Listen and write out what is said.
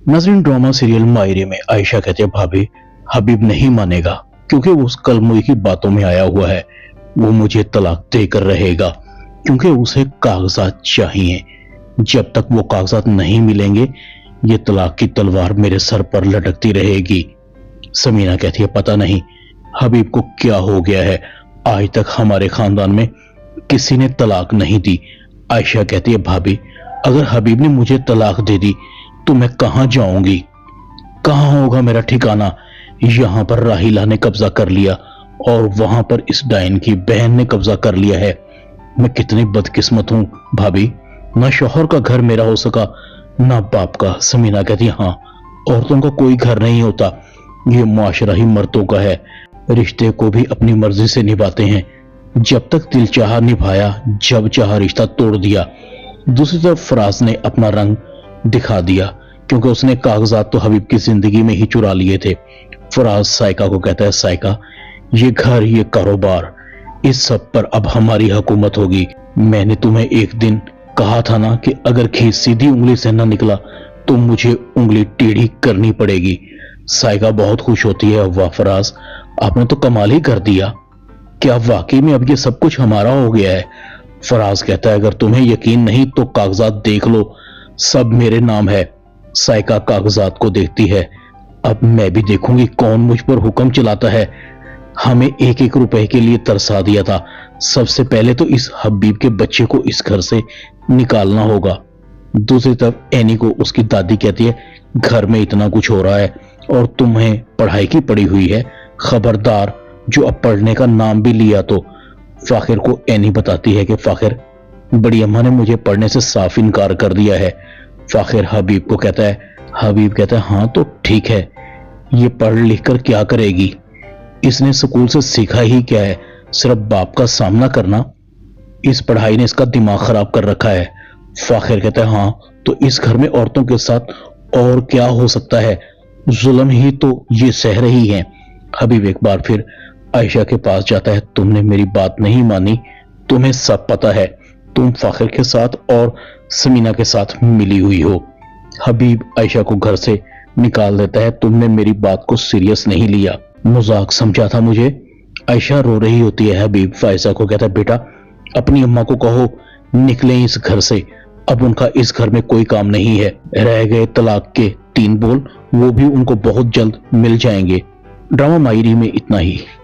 नाज़रीन, drama serial मायरे में आयशा कहती है भाभी हबीब नहीं मानेगा क्योंकि वो उस कलमुई की बातों में आया हुआ है। वो मुझे तलाक देकर रहेगा क्योंकि उसे कागजात चाहिए। जब तक वो कागजात नहीं मिलेंगे ये तलाक की तलवार मेरे सर पर लटकती रहेगी। समीना कहती है पता नहीं हबीब को क्या हो गया है, आज तक हमारे खानदान में किसी ने तलाक नहीं दी। आयशा कहती है भाभी अगर हबीब ने मुझे तलाक दे दी तो मैं कहां जाऊंगी, कहां होगा मेरा ठिकाना। यहां पर राहिला ने कब्जा कर लिया और वहां पर इस डायन की बहन ने कब्जा कर लिया है। मैं कितनी बदकिस्मत हूं भाभी, ना शौहर का घर मेरा हो सका ना बाप का। समीना कहती हाँ, औरतों का कोई घर नहीं होता, ये मुआशरा ही मर्दों का है। रिश्ते को भी अपनी मर्जी से निभाते हैं, जब तक दिल चाहा निभाया, जब चाहा रिश्ता तोड़ दिया। दूसरी तरफ फराज ने अपना रंग दिखा दिया क्योंकि उसने कागजात तो हबीब की जिंदगी में ही चुरा लिए थे। फराज साइका को कहता है साइका ये घर, ये कारोबार, इस सब पर अब हमारी हुकूमत होगी। मैंने तुम्हें एक दिन कहा था ना कि अगर घी सीधी उंगली से न निकला तो मुझे उंगली टेढ़ी करनी पड़ेगी। साइका बहुत खुश होती है, वाह फराज आपने तो कमाल ही कर दिया, क्या वाकई में अब ये सब कुछ हमारा हो गया है। फराज कहता है अगर तुम्हें यकीन नहीं तो कागजात देख लो, सब मेरे नाम है। साइका कागजात को देखती है, अब मैं भी देखूंगी कौन मुझ पर हुक्म चलाता है। हमें एक एक रुपए के लिए तरसा दिया था, सबसे पहले तो इस हबीब के बच्चे को इस घर से निकालना होगा। दूसरी तरफ एनी को उसकी दादी कहती है घर में इतना कुछ हो रहा है और तुम्हें पढ़ाई की पड़ी हुई है, खबरदार जो अब पढ़ने का नाम भी लिया तो। फाखिर को एनी बताती है कि फाखिर बड़ी अम्मा ने मुझे पढ़ने से साफ इनकार कर दिया है। फाखिर हबीब को कहता है, हबीब कहता है हाँ तो ठीक है, ये पढ़ लिख कर क्या करेगी, इसने स्कूल से सीखा ही क्या है, सिर्फ बाप का सामना करना। इस पढ़ाई ने इसका दिमाग खराब कर रखा है। फाखिर कहता है हाँ तो इस घर में औरतों के साथ और क्या हो सकता है, जुल्म ही तो ये सह रही हैं। हबीब एक बार फिर आयशा के पास जाता है, तुमने मेरी बात नहीं मानी, तुम्हें सब पता है, तुम फाखिर के साथ और समीना के साथ मिली हुई हो। हबीब आयशा को घर से निकाल देता है, तुमने मेरी बात को सीरियस नहीं लिया, मजाक समझा था मुझे। आयशा रो रही होती है। हबीब फायजा को कहता है बेटा अपनी अम्मा को कहो निकलें इस घर से, अब उनका इस घर में कोई काम नहीं है। रह गए तलाक के 3 बोल, वो भी उनको बहुत जल्द मिल जाएंगे। ड्रामा मायरी में इतना ही।